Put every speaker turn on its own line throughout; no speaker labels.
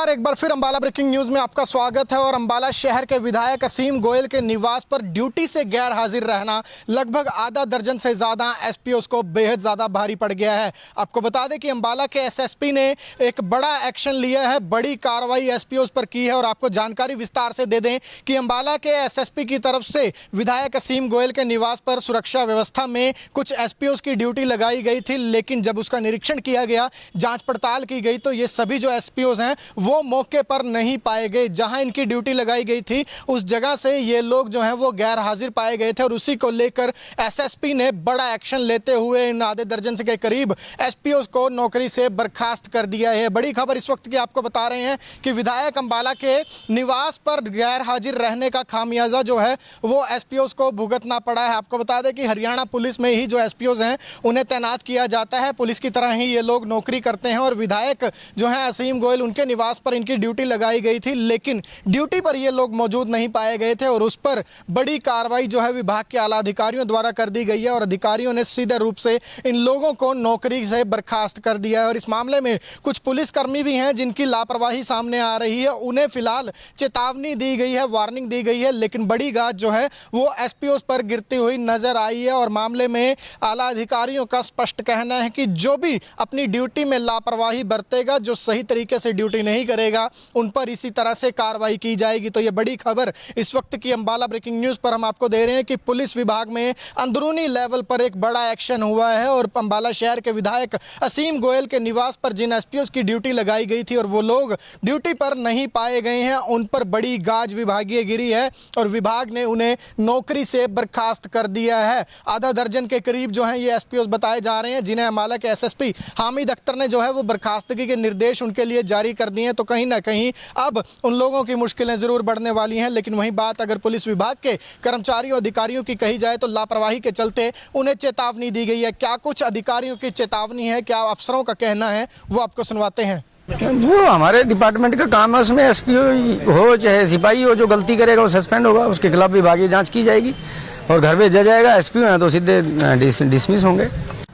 एक बार फिर Ambala breaking news में आपका स्वागत है। और अंबाला शहर के विधायक असीम गोयल के निवास पर ड्यूटी से गैर हाजिर रहना लगभग आधा दर्जन से ज्यादा एसपीओ को बेहद ज्यादा भारी पड़ गया है। आपको बता दें कि अंबाला के एसएसपी ने एक बड़ा एक्शन लिया है, बड़ी कार्रवाई एसपीओ पर की है। और आपको जानकारी विस्तार से दे दें कि अंबाला के एसएसपी की तरफ से विधायक असीम गोयल के निवास पर सुरक्षा व्यवस्था में कुछ एसपीओ की ड्यूटी लगाई गई थी, लेकिन जब उसका निरीक्षण किया गया, जांच पड़ताल की गई, तो ये सभी जो एसपीओ हैं वो मौके पर नहीं पाए गए। जहां इनकी ड्यूटी लगाई गई थी उस जगह से ये लोग जो हैं वो गैर हाजिर पाए गए थे। और उसी को लेकर एसएसपी ने बड़ा एक्शन लेते हुए इन आधे दर्जन के करीब एसपीओ को नौकरी से बर्खास्त कर दिया है। बड़ी खबर इस वक्त की आपको बता रहे हैं कि विधायक अंबाला के निवास पर गैर हाजिर रहने का खामियाजा जो है वो एसपीओ को भुगतना पड़ा है। आपको बता दें कि हरियाणा पुलिस में ही जो एसपीओ हैं उन्हें तैनात किया जाता है, पुलिस की तरह ही ये लोग नौकरी करते हैं। और विधायक जो है असीम गोयल, उनके निवास पर इनकी ड्यूटी लगाई गई थी, लेकिन ड्यूटी पर ये लोग मौजूद नहीं पाए गए थे। और उस पर बड़ी कार्रवाई जो है विभाग के आला अधिकारियों द्वारा कर दी गई है। और अधिकारियों ने सीधे रूप से इन लोगों को नौकरी से बर्खास्त कर दिया है। और इस मामले में कुछ पुलिसकर्मी भी हैं जिनकी लापरवाही सामने आ रही है, उन्हें फिलहाल चेतावनी दी गई है, वार्निंग दी गई है, लेकिन बड़ी गाज जो है वो एसपीओ पर गिरती हुई नजर आई है। और मामले में आला अधिकारियों का स्पष्ट कहना है कि जो भी अपनी ड्यूटी में लापरवाही बरतेगा, जो सही तरीके से ड्यूटी नहीं करेगा, उन पर इसी तरह से कार्रवाई की जाएगी। तो ये बड़ी खबर इस वक्त की अंबाला ब्रेकिंग न्यूज पर हम आपको दे रहे हैं कि पुलिस विभाग में अंदरूनी लेवल पर एक बड़ा एक्शन हुआ है। और अंबाला शहर के विधायक असीम गोयल के निवास पर जिन एसपीओ की ड्यूटी लगाई गई थी और वो लोग ड्यूटी पर नहीं पाए गए हैं, उन पर बड़ी गाज विभागीय गिरी है और विभाग ने उन्हें नौकरी से बर्खास्त कर दिया है। आधा दर्जन के करीब जो है ये एसपीओ बताए जा रहे हैं, जिन्हें अंबाला के एसएसपी हामिद अख्तर ने जो है वो बर्खास्तगी के निर्देश उनके लिए जारी कर दिए हैं। तो कहीं ना कहीं अब उन लोगों की मुश्किलें जरूर बढ़ने वाली हैं। लेकिन वहीं बात अगर पुलिस विभाग के कर्मचारियों अधिकारियों की कही जाए तो लापरवाही के चलते उन्हें चेतावनी दी गई है। क्या कुछ अधिकारियों की चेतावनी है, क्या अफसरों का कहना है, वो आपको सुनवाते हैं।
जो हमारे डिपार्टमेंट का काम है उसमें एसपीओ हो चाहे सिपाही हो, जो गलती करेगा वो सस्पेंड होगा, उसके खिलाफ विभागीय जांच की जाएगी और घर भेजा जाएगा। एसपीओ हैं तो सीधे डिसमिस होंगे।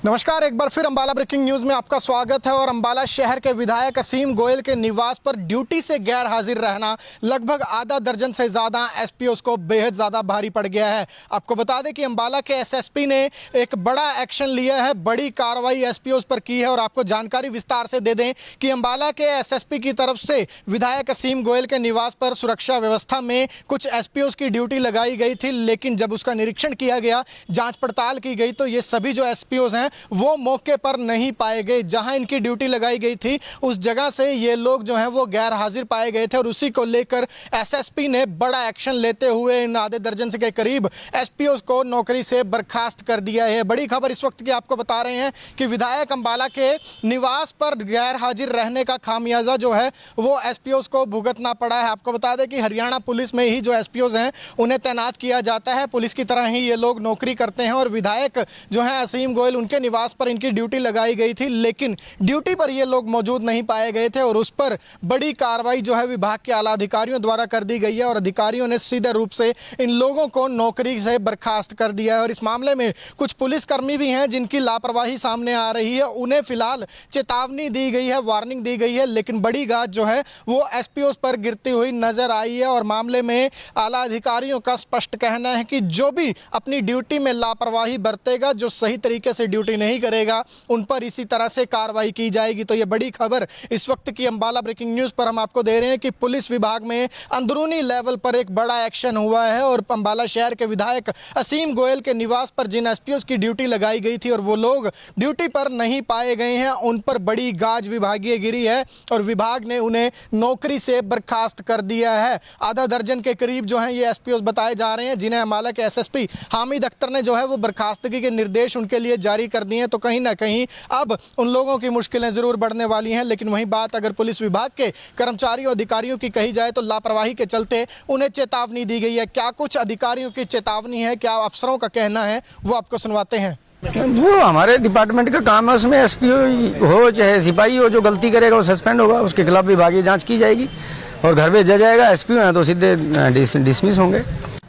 नमस्कार, एक बार फिर अंबाला ब्रेकिंग न्यूज में आपका स्वागत है। और अंबाला शहर के विधायक असीम गोयल के निवास पर ड्यूटी से गैर हाजिर रहना लगभग आधा दर्जन से ज्यादा एसपीओ को बेहद ज्यादा भारी पड़ गया है। आपको बता दें कि अंबाला के एसएसपी ने एक बड़ा एक्शन लिया है, बड़ी कार्रवाई एसपीओ पर की है। और आपको जानकारी विस्तार से दे दें कि अंबाला के एसएसपी की तरफ से विधायक असीम गोयल के निवास पर सुरक्षा व्यवस्था में कुछ एसपीओ की ड्यूटी लगाई गई थी, लेकिन जब उसका निरीक्षण किया गया, जांच पड़ताल की गई, तो ये सभी जो एसपीओ हैं वो मौके पर नहीं पाए गए। जहां इनकी ड्यूटी लगाई गई थी उस जगह से ये लोग जो हैं वो गैर हाजिर पाए गए थे। और उसी को लेकर एसएसपी ने बड़ा एक्शन लेते हुए इन आधे दर्जन के करीब एसपीओ को नौकरी से बर्खास्त कर दिया है। बड़ी खबर इस वक्त की आपको बता रहे हैं कि विधायक अंबाला के निवास पर गैर हाजिर रहने का खामियाजा जो है वो एसपीओ को भुगतना पड़ा है। आपको बता दें कि हरियाणा पुलिस में ही जो एसपीओ हैं उन्हें तैनात किया जाता है, पुलिस की तरह ही ये लोग नौकरी करते हैं। और विधायक जो है असीम गोयल, उनके निवास पर इनकी ड्यूटी लगाई गई थी, लेकिन ड्यूटी पर ये लोग मौजूद नहीं पाए गए थे। और उस पर बड़ी कार्रवाई जो है विभाग के आला अधिकारियों द्वारा कर दी गई है। और अधिकारियों ने सीधे रूप से इन लोगों को नौकरी से बर्खास्त कर दिया है। और इस मामले में कुछ पुलिसकर्मी भी हैं जिनकी लापरवाही सामने आ रही है, उन्हें फिलहाल चेतावनी दी गई है, वार्निंग दी गई है, लेकिन बड़ी गाज जो है वो एसपीओ पर गिरती हुई नजर आई है। और मामले में आला अधिकारियों का स्पष्ट कहना है कि जो भी अपनी ड्यूटी में लापरवाही बरतेगा, जो सही तरीके से ड्यूटी नहीं करेगा, उन पर इसी तरह से कार्रवाई की जाएगी। तो ये बड़ी खबर इस वक्त की अंबाला ब्रेकिंग न्यूज पर हम आपको दे रहे हैं कि पुलिस विभाग में अंदरूनी लेवल पर एक बड़ा एक्शन हुआ है। और अंबाला शहर के विधायक असीम गोयल के निवास पर जिन एसपीओ की ड्यूटी लगाई गई थी और वो लोग ड्यूटी पर नहीं पाए गए हैं, उन पर बड़ी गाज विभागीय गिरी है और विभाग ने उन्हें नौकरी से बर्खास्त कर दिया है। आधा दर्जन के करीब जो है ये एसपीओ बताए जा रहे हैं, जिन्हें अंबाला के एसएसपी हामिद अख्तर ने जो है वो बर्खास्तगी के निर्देश उनके लिए जारी कर दिए हैं। तो कहीं ना कहीं अब उन लोगों की मुश्किलें जरूर बढ़ने वाली हैं। लेकिन वहीं बात अगर पुलिस विभाग के कर्मचारियों अधिकारियों की कही जाए तो लापरवाही के चलते उन्हें चेतावनी दी गई है। क्या कुछ अधिकारियों की चेतावनी है, क्या अफसरों का कहना है, वो आपको सुनवाते हैं।
जो हमारे डिपार्टमेंट का काम है उसमें एसपीओ हो चाहे सिपाही हो, जो गलती करेगा वो सस्पेंड होगा, उसके खिलाफ विभागीय जांच की जाएगी और घर भेजा जाएगा। एसपीओ हैं तो सीधे डिसमिस होंगे।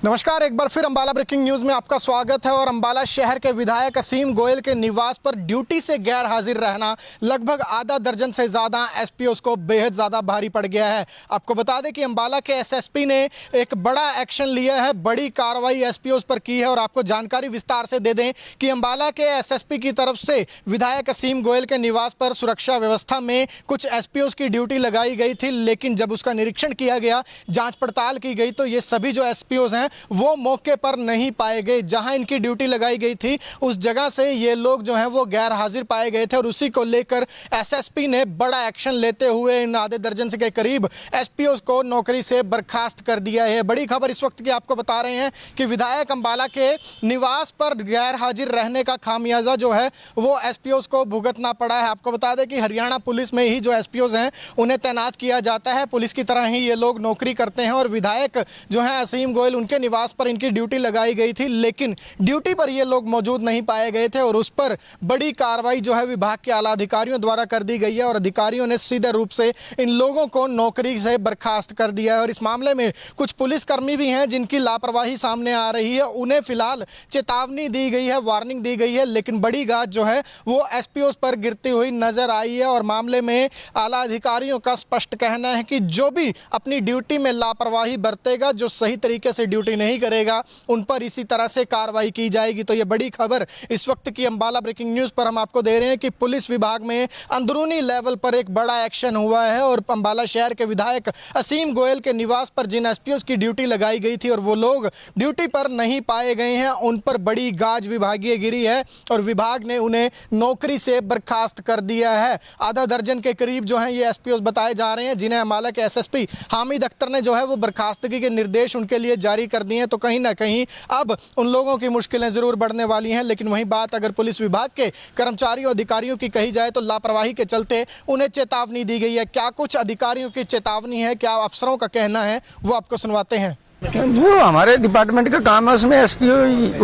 नमस्कार, एक बार फिर अंबाला ब्रेकिंग न्यूज में आपका स्वागत है। और अंबाला शहर के विधायक असीम गोयल के निवास पर ड्यूटी से गैर हाजिर रहना लगभग आधा दर्जन से ज्यादा एसपीओस को बेहद ज्यादा भारी पड़ गया है। आपको बता दें कि अंबाला के एसएसपी ने एक बड़ा एक्शन लिया है, बड़ी कार्रवाई एसपीओस पर की है। और आपको जानकारी विस्तार से दे दें कि अंबाला के एसएसपी की तरफ से विधायक असीम गोयल के निवास पर सुरक्षा व्यवस्था में कुछ एसपीओस की ड्यूटी लगाई गई थी, लेकिन जब उसका निरीक्षण किया गया, जाँच पड़ताल की गई, तो ये सभी जो एसपीओस हैं वो मौके पर नहीं पाए गए। जहां इनकी ड्यूटी लगाई गई थी उस जगह से ये लोग जो हैं वो गैर हाजिर पाए गए थे। और उसी को लेकर एसएसपी ने बड़ा एक्शन लेते हुए इन आधे दर्जन से के करीब एसपीओ को नौकरी से बर्खास्त कर दिया है। बड़ी खबर इस वक्त की आपको बता रहे हैं कि विधायक अंबाला के निवास पर गैर हाजिर रहने का खामियाजा जो है वो एसपीओ को भुगतना पड़ा है। आपको बता दें कि हरियाणा पुलिस में ही जो एसपीओ हैं उन्हें तैनात किया जाता है, पुलिस की तरह ही ये लोग नौकरी करते हैं। और विधायक जो है असीम गोयल, उनके निवास पर इनकी ड्यूटी लगाई गई थी, लेकिन ड्यूटी पर ये लोग मौजूद नहीं पाए गए थे। और उस पर बड़ी कार्रवाई जो है विभाग के आला अधिकारियों द्वारा कर दी गई है। और अधिकारियों ने सीधे रूप से इन लोगों को नौकरी से बर्खास्त कर दिया है। और इस मामले में कुछ पुलिसकर्मी भी हैं जिनकी लापरवाही सामने आ रही है, उन्हें फिलहाल चेतावनी दी गई है, वार्निंग दी गई है, लेकिन बड़ी गाज जो है वो एसपीओ पर गिरती हुई नजर आई है। और मामले में आला अधिकारियों का स्पष्ट कहना है कि जो भी अपनी ड्यूटी में लापरवाही बरतेगा, जो सही तरीके से ड्यूटी नहीं करेगा, उन पर इसी तरह से कार्रवाई की जाएगी। तो ये बड़ी खबर इस वक्त की अंबाला ब्रेकिंग न्यूज पर हम आपको दे रहे हैं कि पुलिस विभाग में अंदरूनी लेवल पर एक बड़ा एक्शन हुआ है। और अंबाला शहर के विधायक असीम गोयल के निवास पर जिन एसपीओ की ड्यूटी लगाई गई थी और वो लोग ड्यूटी पर नहीं पाए गए हैं, उन पर बड़ी गाज विभागीय गिरी है और विभाग ने उन्हें नौकरी से बर्खास्त कर दिया है। आधा दर्जन के करीब जो है ये एसपीओ बताए जा रहे हैं, जिन्हें अंबाला के एसएसपी हामिद अख्तर ने जो है वो बर्खास्तगी के निर्देश उनके लिए जारी कर दिए हैं। तो कहीं ना कहीं अब उन लोगों की मुश्किलें जरूर बढ़ने वाली हैं। लेकिन वहीं बात अगर पुलिस विभाग के कर्मचारियों अधिकारियों की कही जाए तो लापरवाही के चलते उन्हें चेतावनी दी गई है। क्या कुछ अधिकारियों की चेतावनी है, क्या अफसरों का कहना है, वो आपको सुनवाते हैं।
जो हमारे डिपार्टमेंट का काम है उसमें एसपीओ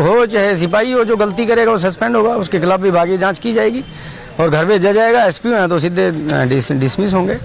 हो चाहे सिपाही हो, जो गलती करेगा वो सस्पेंड होगा, उसके खिलाफ विभागीय जांच की जाएगी और घर भेजा जाएगा। एसपीओ हैं तो सीधे डिसमिस होंगे।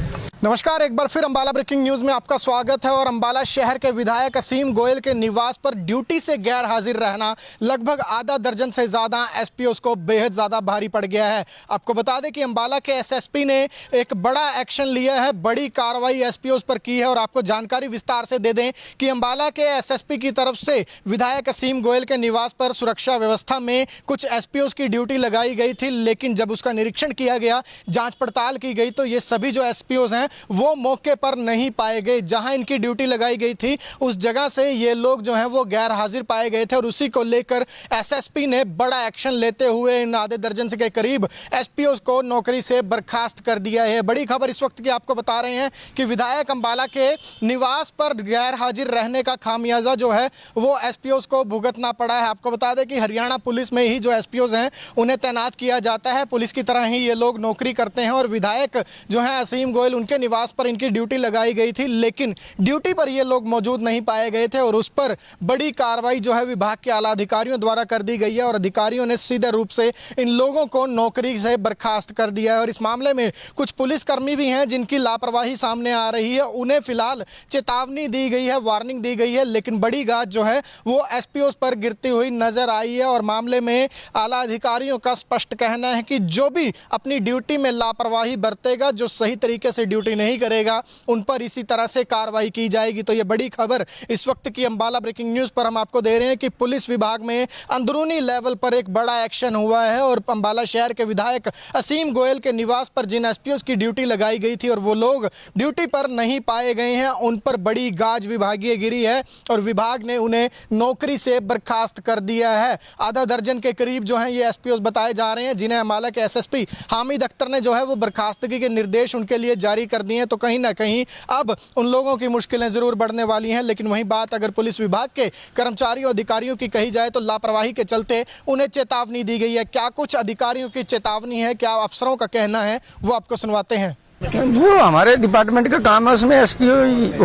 नमस्कार, एक बार फिर अंबाला ब्रेकिंग न्यूज में आपका स्वागत है। और अंबाला शहर के विधायक असीम गोयल के निवास पर ड्यूटी से गैर हाजिर रहना लगभग आधा दर्जन से ज्यादा एसपीओ को बेहद ज्यादा भारी पड़ गया है। आपको बता दें कि अंबाला के एसएसपी ने एक बड़ा एक्शन लिया है, बड़ी कार्रवाई एसपीओ पर की है। और आपको जानकारी विस्तार से दे दें कि अंबाला के एसएसपी की तरफ से विधायक असीम गोयल के निवास पर सुरक्षा व्यवस्था में कुछ एसपीओ की ड्यूटी लगाई गई थी, लेकिन जब उसका निरीक्षण किया गया, जाँच पड़ताल की गई, तो ये सभी जो एसपीओ हैं वो मौके पर नहीं पाए गए। जहां इनकी ड्यूटी लगाई गई थी उस जगह से ये लोग जो हैं वो गैर हाजिर पाए गए थे। और उसी को लेकर एसएसपी ने बड़ा एक्शन लेते हुए इन आधे दर्जन से के करीब एसपीओ को नौकरी से बर्खास्त कर दिया है। बड़ी खबर इस वक्त की आपको बता रहे हैं कि विधायक अंबाला के निवास पर गैर हाजिर रहने का खामियाजा जो है वो एसपीओ को भुगतना पड़ा है। आपको बता दें कि हरियाणा पुलिस में ही जो एसपीओ हैं उन्हें तैनात किया जाता है, पुलिस की तरह ही ये लोग नौकरी करते हैं। और विधायक जो है असीम गोयल, उनके निवास पर इनकी ड्यूटी लगाई गई थी, लेकिन ड्यूटी पर ये लोग मौजूद नहीं पाए गए थे। और उस पर बड़ी कार्रवाई जो है विभाग के आला अधिकारियों द्वारा कर दी गई है। और अधिकारियों ने सीधे रूप से इन लोगों को नौकरी से बर्खास्त कर दिया है। और इस मामले में कुछ पुलिसकर्मी भी हैं जिनकी लापरवाही सामने आ रही है, उन्हें फिलहाल चेतावनी दी गई है, वार्निंग दी गई है, लेकिन बड़ी गाज जो है वो एसपीओ पर गिरती हुई नजर आई है। और मामले में आला अधिकारियों का स्पष्ट कहना है कि जो भी अपनी ड्यूटी में लापरवाही बरतेगा, जो सही तरीके से ड्यूटी नहीं करेगा, उन पर इसी तरह से कार्रवाई की जाएगी। तो ये बड़ी खबर इस वक्त की अंबाला ब्रेकिंग न्यूज पर हम आपको दे रहे हैं कि पुलिस विभाग में अंदरूनी लेवल पर एक बड़ा एक्शन हुआ है। और अंबाला शहर के विधायक असीम गोयल के निवास पर जिन एसपीओ की ड्यूटी लगाई गई थी और वो लोग ड्यूटी पर नहीं पाए गए हैं, उन पर बड़ी गाज विभागीय गिरी है और विभाग ने उन्हें नौकरी से बर्खास्त कर दिया है। आधा दर्जन के करीब जो है ये एसपीओ बताए जा रहे हैं, जिन्हें अंबाला के एसएसपी हामिद अख्तर ने जो है वो बर्खास्तगी के निर्देश उनके लिए जारी कर दिए हैं। तो कहीं ना कहीं अब उन लोगों की मुश्किलें जरूर बढ़ने वाली हैं। लेकिन वहीं बात अगर पुलिस विभाग के कर्मचारियों अधिकारियों की कही जाए तो लापरवाही के चलते उन्हें चेतावनी दी गई है। क्या कुछ अधिकारियों की चेतावनी है, क्या अफसरों का कहना है, वो आपको सुनवाते हैं।
जो हमारे डिपार्टमेंट का काम है उसमें एसपीओ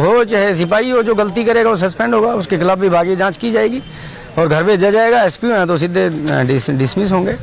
हो चाहे सिपाही हो, जो गलती करेगा वो सस्पेंड होगा, उसके खिलाफ विभागीय जांच की जाएगी और घर भेजा जाएगा। एसपीओ हैं तो सीधे डिसमिस होंगे।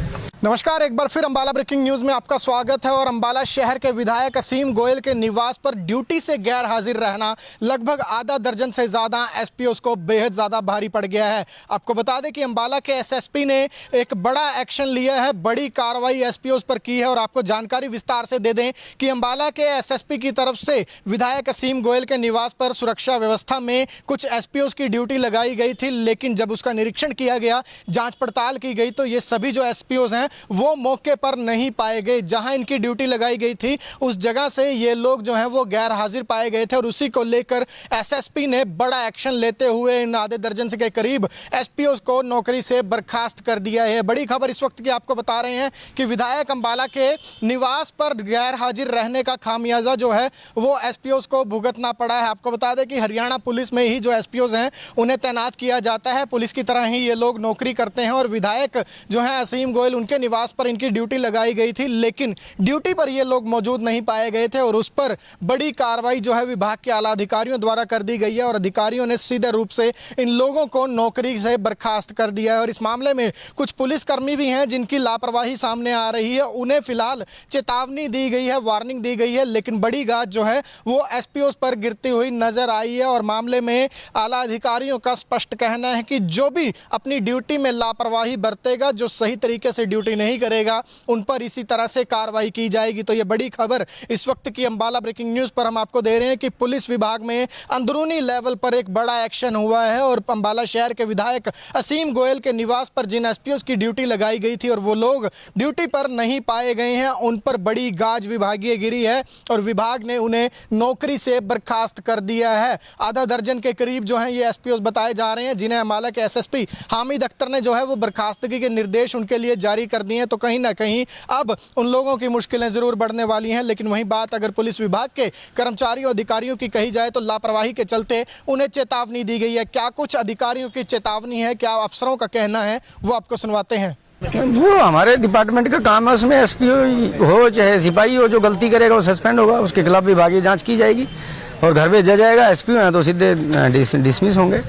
नमस्कार, एक बार फिर अंबाला ब्रेकिंग न्यूज में आपका स्वागत है। और अंबाला शहर के विधायक असीम गोयल के निवास पर ड्यूटी से गैर हाजिर रहना लगभग आधा दर्जन से ज़्यादा एसपीओस को बेहद ज़्यादा भारी पड़ गया है। आपको बता दें कि अंबाला के एसएसपी ने एक बड़ा एक्शन लिया है, बड़ी कार्रवाई एसपीओस पर की है। और आपको जानकारी विस्तार से दे दें कि अंबाला के एसएसपी की तरफ से विधायक असीम गोयल के निवास पर सुरक्षा व्यवस्था में कुछ एसपीओस की ड्यूटी लगाई गई थी, लेकिन जब उसका निरीक्षण किया गया, जाँच पड़ताल की गई, तो ये सभी जो एसपीओस हैं वो मौके पर नहीं पाए गए। जहां इनकी ड्यूटी लगाई गई थी उस जगह से ये लोग जो हैं वो गैर हाजिर पाए गए थे। और उसी को लेकर एसएसपी ने बड़ा एक्शन लेते हुए इन आधे दर्जन से के करीब एसपीओस को नौकरी से बर्खास्त कर दिया है। बड़ी खबर इस वक्त की आपको बता रहे हैं कि विधायक अंबाला के निवास पर गैर हाजिर रहने का खामियाजा जो है वो एसपीओस को भुगतना पड़ा है। आपको बता दें कि हरियाणा पुलिस में ही जो एसपीओस हैं उन्हें तैनात किया जाता है, पुलिस की तरह ही ये लोग नौकरी करते हैं। और विधायक जो है असीम गोयल, उनके निवास पर इनकी ड्यूटी लगाई गई थी, लेकिन ड्यूटी पर ये लोग मौजूद नहीं पाए गए थे। और उस पर बड़ी कार्रवाई जो है विभाग के आला अधिकारियों द्वारा कर दी गई है। और अधिकारियों ने सीधे रूप से इन लोगों को नौकरी से बर्खास्त कर दिया है। और इस मामले में कुछ पुलिसकर्मी भी हैं जिनकी लापरवाही सामने आ रही है, उन्हें फिलहाल चेतावनी दी गई है, वार्निंग दी गई है, लेकिन बड़ी गाज जो है वो एसपीओस पर गिरती हुई नजर आई है। और मामले में आला अधिकारियों का स्पष्ट कहना है कि जो भी अपनी ड्यूटी में लापरवाही बरतेगा, जो सही तरीके से ड्यूटी नहीं करेगा, उन पर इसी तरह से कार्रवाई की जाएगी। तो ये बड़ी खबर इस वक्त की अंबाला ब्रेकिंग न्यूज पर हम आपको दे रहे हैं कि पुलिस विभाग में अंदरूनी लेवल पर एक बड़ा एक्शन हुआ है। और अंबाला शहर के विधायक असीम गोयल के निवास पर जिन एसपीओस की ड्यूटी लगाई गई थी और वो लोग ड्यूटी पर नहीं पाए गए हैं, उन पर बड़ी गाज विभागीय गिरी है और विभाग ने उन्हें नौकरी से बर्खास्त कर दिया है। आधा दर्जन के करीब जो है ये एसपीओस बताए जा रहे हैं, जिन्हें अंबाला के एसएसपी हामिद अख्तर ने जो है वो बर्खास्तगी के निर्देश उनके लिए जारी कर दिए हैं। तो कहीं ना कहीं अब उन लोगों की मुश्किलें जरूर बढ़ने वाली हैं। लेकिन वहीं बात अगर पुलिस विभाग के कर्मचारियों अधिकारियों की कही जाए तो लापरवाही के चलते उन्हें चेतावनी दी गई है। क्या कुछ अधिकारियों की चेतावनी है, क्या अफसरों का कहना है, वो आपको सुनवाते हैं।
वो हमारे डिपार्टमेंट का काम है, उसमें एसपीओ हो चाहे सिपाही हो, जो गलती करेगा वो सस्पेंड होगा, उसके खिलाफ विभागीय जांच की जाएगी और घर भेजा जाएगा। एसपीओ हैं तो सीधे डिसमिस होंगे।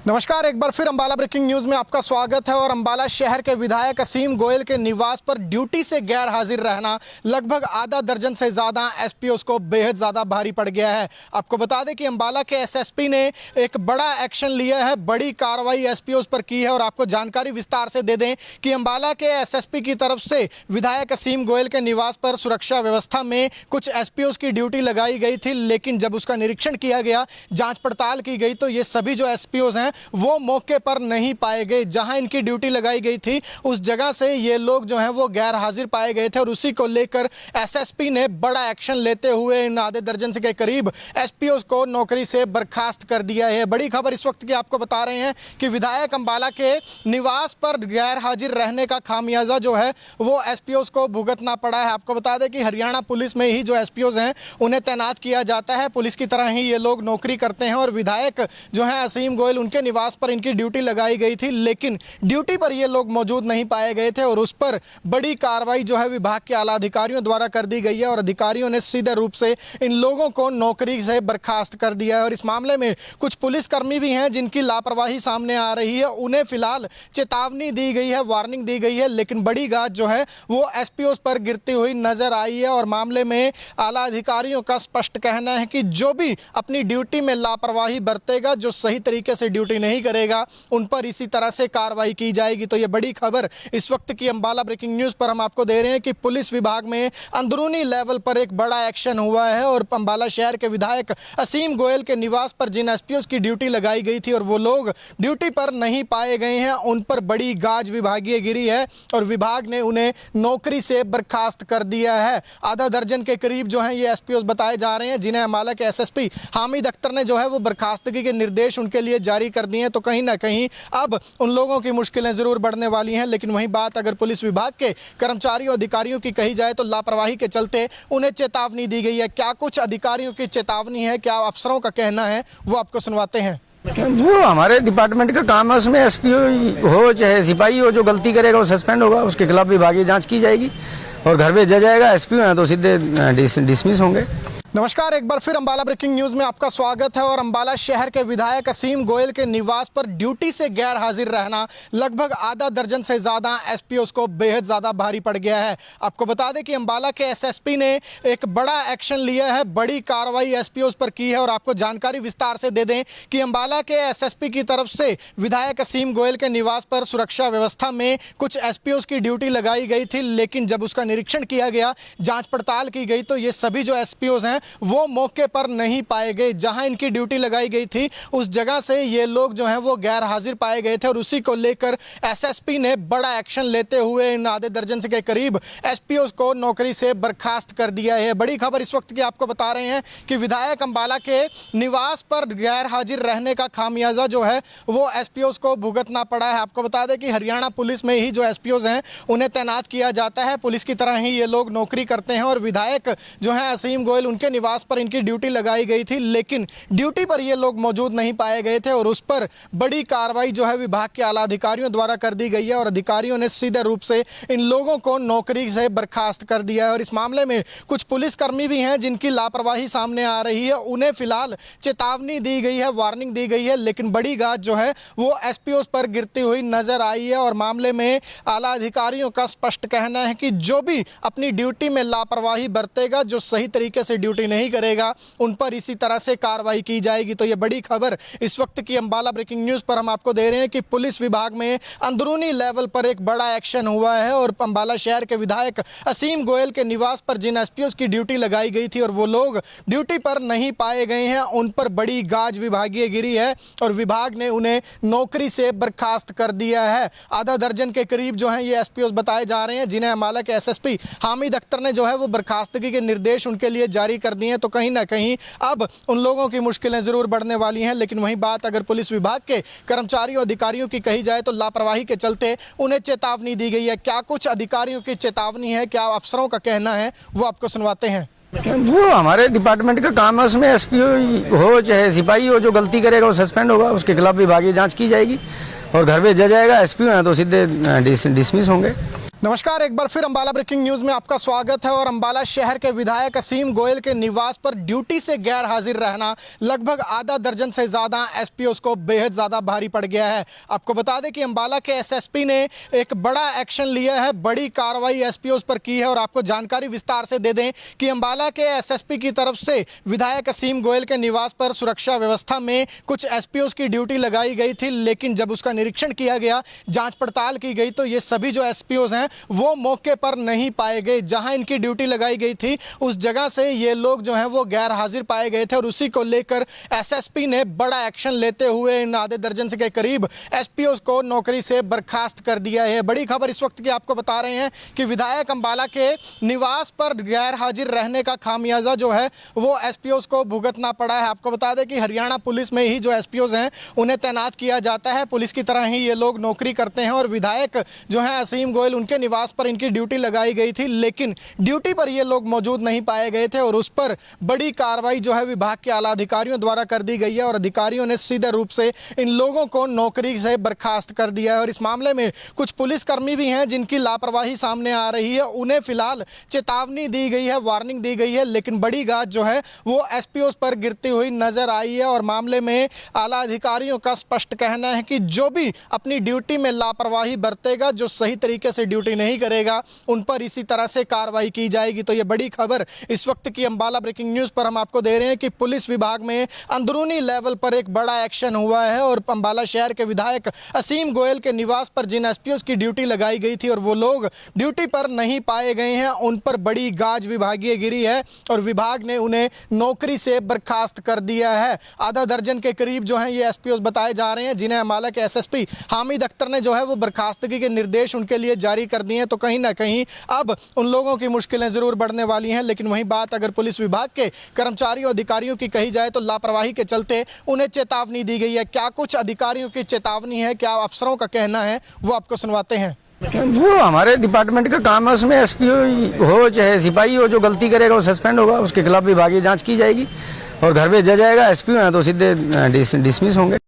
नमस्कार, एक बार फिर अंबाला ब्रेकिंग न्यूज में आपका स्वागत है। और अंबाला शहर के विधायक असीम गोयल के निवास पर ड्यूटी से गैर हाजिर रहना लगभग आधा दर्जन से ज़्यादा एसपीओस को बेहद ज़्यादा भारी पड़ गया है। आपको बता दें कि अंबाला के एसएसपी ने एक बड़ा एक्शन लिया है, बड़ी कार्रवाई एसपीओस पर की है। और आपको जानकारी विस्तार से दे दें कि अंबाला के एसएसपी की तरफ से विधायक असीम गोयल के निवास पर सुरक्षा व्यवस्था में कुछ एसपीओस की ड्यूटी लगाई गई थी, लेकिन जब उसका निरीक्षण किया गया, जाँच पड़ताल की गई, तो ये सभी जो एसपीओस हैं वो मौके पर नहीं पाए गए। जहां इनकी ड्यूटी लगाई गई थी उस जगह से ये लोग जो हैं वो गैर हाजिर पाए गए थे। और उसी को लेकर एसएसपी ने बड़ा एक्शन लेते हुए इन आधे दर्जन से के करीब एसपीओस को नौकरी से बर्खास्त कर दिया है। बड़ी खबर इस वक्त की आपको बता रहे हैं कि विधायक अंबाला के निवास पर गैर हाजिर रहने का खामियाजा जो है वो एसपीओस को भुगतना पड़ा है। आपको बता दें कि हरियाणा पुलिस में ही जो एसपीओस हैं उन्हें तैनात किया जाता है, पुलिस की तरह ही ये लोग नौकरी करते हैं। और विधायक जो है असीम गोयल, उनके निवास पर इनकी ड्यूटी लगाई गई थी, लेकिन ड्यूटी पर ये लोग मौजूद नहीं पाए गए थे। और उस पर बड़ी कार्रवाई जो है विभाग के आला अधिकारियों द्वारा कर दी गई है। और अधिकारियों ने सीधे रूप से इन लोगों को नौकरी से बर्खास्त कर दिया है। और इस मामले में कुछ पुलिसकर्मी भी हैं जिनकी लापरवाही सामने आ रही है, उन्हें फिलहाल चेतावनी दी गई है, वार्निंग दी गई है, लेकिन बड़ी गाज जो है वो एसपीओस पर गिरती हुई नजर आई है। और मामले में आला अधिकारियों का स्पष्ट कहना है कि जो भी अपनी ड्यूटी में लापरवाही बरतेगा, जो सही तरीके से ड्यूटी नहीं करेगा, उन पर इसी तरह से कार्रवाई की जाएगी। तो ये बड़ी खबर इस वक्त की अंबाला ब्रेकिंग न्यूज पर हम आपको दे रहे हैं कि पुलिस विभाग में अंदरूनी लेवल पर एक बड़ा एक्शन हुआ है। और अंबाला शहर के विधायक असीम गोयल के निवास पर जिन एसपीओस की ड्यूटी लगाई गई थी और वो लोग ड्यूटी पर नहीं पाए गए हैं, उन पर बड़ी गाज विभागीय गिरी है और विभाग ने उन्हें नौकरी से बर्खास्त कर दिया है। आधा दर्जन के करीब जो है ये एसपीओस बताए जा रहे हैं, जिन्हें अंबाला के एसएसपी हामिद अख्तर ने जो है वो बर्खास्तगी के निर्देश उनके लिए जारी कर दिए हैं। तो कहीं ना कहीं अब उन लोगों की मुश्किलें जरूर बढ़ने वाली हैं। लेकिन वहीं बात अगर पुलिस विभाग के कर्मचारियों अधिकारियों की कही जाए तो लापरवाही के चलते उन्हें चेतावनी दी गई है। क्या कुछ अधिकारियों की चेतावनी है, क्या अफसरों का कहना है, वो आपको सुनवाते हैं।
वो हमारे डिपार्टमेंट का काम है, उसमें एसपीओ हो चाहे सिपाही हो, जो गलती करेगा वो सस्पेंड होगा, उसके खिलाफ विभागीय जांच की जाएगी और घर भेजा जाएगा। एसपीओ हैं तो सीधे डिसमिस होंगे।
नमस्कार, एक बार फिर अंबाला ब्रेकिंग न्यूज में आपका स्वागत है। और अंबाला शहर के विधायक असीम गोयल के निवास पर ड्यूटी से गैर हाजिर रहना लगभग आधा दर्जन से ज़्यादा एसपीओ को बेहद ज़्यादा भारी पड़ गया है। आपको बता दें कि अंबाला के एसएसपी ने एक बड़ा एक्शन लिया है, बड़ी कार्रवाई एसपीओ पर की है। और आपको जानकारी विस्तार से दे दें कि अंबाला के एसएसपी की तरफ से विधायक असीम गोयल के निवास पर सुरक्षा व्यवस्था में कुछ एसपीओ की ड्यूटी लगाई गई थी, लेकिन जब उसका निरीक्षण किया गया, जाँच पड़ताल की गई, तो ये सभी जो एसपीओ हैं वो मौके पर नहीं पाए गए। जहां इनकी ड्यूटी लगाई गई थी उस जगह से ये लोग जो हैं वो गैर हाजिर पाए गए थे। और उसी को लेकर एसएसपी ने बड़ा एक्शन लेते हुए इन आधे दर्जन के करीब एसपीओ को नौकरी से बर्खास्त कर दिया है। बड़ी खबर इस वक्त की आपको बता रहे हैं कि विधायक अंबाला के निवास पर गैर हाजिर रहने का खामियाजा जो है वो एसपीओ को भुगतना पड़ा है। आपको बता दें कि हरियाणा पुलिस में ही जो एसपीओ हैं उन्हें तैनात किया जाता है, पुलिस की तरह ही ये लोग नौकरी करते हैं। और विधायक जो है असीम गोयल, उनके निवास पर इनकी ड्यूटी लगाई गई थी, लेकिन ड्यूटी पर ये लोग मौजूद नहीं पाए गए थे। और उस पर बड़ी कार्रवाई जो है विभाग के आला अधिकारियों द्वारा कर दी गई है। और अधिकारियों ने सीधे रूप से इन लोगों को नौकरी से बर्खास्त कर दिया है। और इस मामले में कुछ पुलिसकर्मी भी हैं जिनकी लापरवाही सामने आ रही है, उन्हें फिलहाल चेतावनी दी गई है, वार्निंग दी गई है, लेकिन बड़ी गाज जो है वो एसपीओ पर गिरती हुई नजर आई है। और मामले में आला अधिकारियों का स्पष्ट कहना है कि जो भी अपनी ड्यूटी में लापरवाही बरतेगा, जो सही तरीके से ड्यूटी नहीं करेगा, उन पर इसी तरह से कार्रवाई की जाएगी। तो ये बड़ी खबर इस वक्त की अंबाला ब्रेकिंग न्यूज पर हम आपको दे रहे हैं कि पुलिस विभाग में अंदरूनी लेवल पर एक बड़ा एक्शन हुआ है। और अंबाला शहर के विधायक असीम गोयल के निवास पर जिन एसपीओ की ड्यूटी लगाई गई थी और वो लोग ड्यूटी पर नहीं पाए गए हैं, उन पर बड़ी गाज विभागीय गिरी है और विभाग ने उन्हें नौकरी से बर्खास्त कर दिया है। आधा दर्जन के करीब जो है ये एसपीओ बताए जा रहे हैं, जिन्हें अंबाला के एसएसपी हामिद अख्तर ने जो है वो बर्खास्तगी के निर्देश उनके लिए जारी कर दिए हैं। तो कहीं ना कहीं अब उन लोगों की मुश्किलें जरूर बढ़ने वाली हैं। लेकिन वहीं बात अगर पुलिस विभाग के कर्मचारियों अधिकारियों की कही जाए तो लापरवाही के चलते उन्हें चेतावनी दी गई है। क्या कुछ अधिकारियों की चेतावनी है, क्या अफसरों का कहना है, वो आपको सुनवाते हैं।
वो हमारे डिपार्टमेंट का काम है, उसमें एसपीओ हो चाहे सिपाही हो, जो गलती करेगा वो सस्पेंड होगा, उसके खिलाफ विभागीय जांच की जाएगी और घर भेजा जाएगा। एसपीओ हैं तो सीधे डिसमिस होंगे।
नमस्कार, एक बार फिर अंबाला ब्रेकिंग न्यूज में आपका स्वागत है। और अंबाला शहर के विधायक असीम गोयल के निवास पर ड्यूटी से गैर हाजिर रहना लगभग आधा दर्जन से ज़्यादा एसपीओ को बेहद ज़्यादा भारी पड़ गया है। आपको बता दें कि अंबाला के एसएसपी ने एक बड़ा एक्शन लिया है, बड़ी कार्रवाई एसपीओ पर की है। और आपको जानकारी विस्तार से दे दें कि अंबाला के एसएसपी की तरफ से विधायक असीम गोयल के निवास पर सुरक्षा व्यवस्था में कुछ एसपीओ की ड्यूटी लगाई गई थी, लेकिन जब उसका निरीक्षण किया गया, जाँच पड़ताल की गई, तो ये सभी जो एसपीओ हैं वो मौके पर नहीं पाए गए। जहां इनकी ड्यूटी लगाई गई थी उस जगह से ये लोग जो हैं वो गैर हाजिर पाए गए थे। और उसी को लेकर एसएसपी ने बड़ा एक्शन लेते हुए इन आधे दर्जन के करीब एसपीओ को नौकरी से बर्खास्त कर दिया है। बड़ी खबर इस वक्त की आपको बता रहे हैं कि विधायक अंबाला के निवास पर गैर हाजिर रहने का खामियाजा जो है वो एसपीओ को भुगतना पड़ा है। आपको बता दें कि हरियाणा पुलिस में ही जो एसपीओ हैं उन्हें तैनात किया जाता है, पुलिस की तरह ही ये लोग नौकरी करते हैं। और विधायक जो है असीम गोयल, उनके निवास पर इनकी ड्यूटी लगाई गई थी, लेकिन ड्यूटी पर ये लोग मौजूद नहीं पाए गए थे। और उस पर बड़ी कार्रवाई जो है विभाग के आला अधिकारियों द्वारा कर दी गई है। और अधिकारियों ने सीधे रूप से इन लोगों को नौकरी से बर्खास्त कर दिया है। और इस मामले में कुछ पुलिसकर्मी भी हैं जिनकी लापरवाही सामने आ रही है, उन्हें फिलहाल चेतावनी दी गई है, वार्निंग दी गई है, लेकिन बड़ी गाज जो है वो एसपीओ पर गिरती हुई नजर आई है। और मामले में आला अधिकारियों का स्पष्ट कहना है कि जो भी अपनी ड्यूटी में लापरवाही बरतेगा, जो सही तरीके से ड्यूटी नहीं करेगा, उन पर इसी तरह से कार्रवाई की जाएगी। तो ये बड़ी खबर इस वक्त की अंबाला ब्रेकिंग न्यूज पर हम आपको दे रहे हैं कि पुलिस विभाग में अंदरूनी लेवल पर एक बड़ा एक्शन हुआ है। और अंबाला शहर के विधायक असीम गोयल के निवास पर जिन एसपीओ की ड्यूटी लगाई गई थी और वो लोग ड्यूटी पर नहीं पाए गए हैं, उन पर बड़ी गाज विभागीय गिरी है और विभाग ने उन्हें नौकरी से बर्खास्त कर दिया है। आधा दर्जन के करीब जो है ये एसपीओ बताए जा रहे हैं, जिन्हें अंबाला के एसएसपी हामिद अख्तर ने जो है वो बर्खास्तगी के निर्देश उनके लिए जारी कर दिए हैं। तो कहीं ना कहीं अब उन लोगों की मुश्किलें जरूर बढ़ने वाली हैं। लेकिन वहीं बात अगर पुलिस विभाग के कर्मचारियों अधिकारियों की कही जाए तो लापरवाही के चलते उन्हें चेतावनी दी गई है। क्या कुछ अधिकारियों की चेतावनी है, क्या अफसरों का कहना है, वो आपको सुनवाते हैं।
वो हमारे डिपार्टमेंट का काम है, उसमें एसपीओ हो चाहे सिपाही हो, जो गलती करेगा वो सस्पेंड होगा, उसके खिलाफ विभागीय जांच की जाएगी और घर भेजा जाएगा। एसपीओ हैं तो सीधे डिसमिस होंगे।